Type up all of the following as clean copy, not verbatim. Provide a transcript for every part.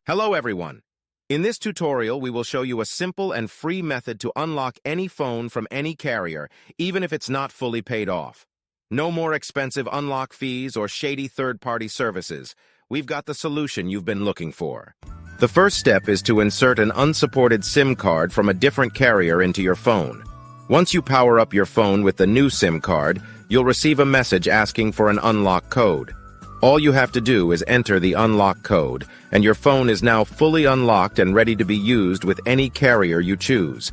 Hello everyone! In this tutorial, we will show you a simple and free method to unlock any phone from any carrier, even if it's not fully paid off. No more expensive unlock fees or shady third-party services. We've got the solution you've been looking for. The first step is to insert an unsupported SIM card from a different carrier into your phone. Once you power up your phone with the new SIM card, you'll receive a message asking for an unlock code. All you have to do is enter the unlock code, and your phone is now fully unlocked and ready to be used with any carrier you choose.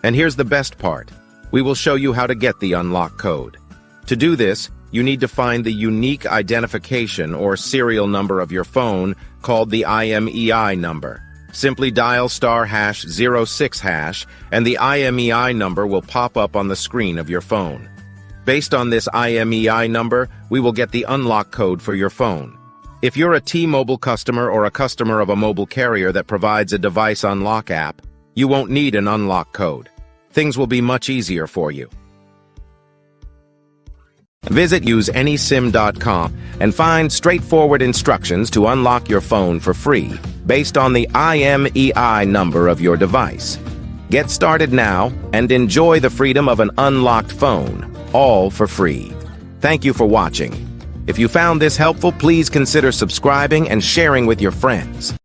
And here's the best part. We will show you how to get the unlock code. To do this, you need to find the unique identification or serial number of your phone called the IMEI number. Simply dial *#06# and the IMEI number will pop up on the screen of your phone. Based on this IMEI number, we will get the unlock code for your phone. If you're a T-Mobile customer or a customer of a mobile carrier that provides a device unlock app, you won't need an unlock code. Things will be much easier for you. Visit useanysim.com and find straightforward instructions to unlock your phone for free, based on the IMEI number of your device. Get started now and enjoy the freedom of an unlocked phone, all for free. Thank you for watching. If you found this helpful, please consider subscribing and sharing with your friends.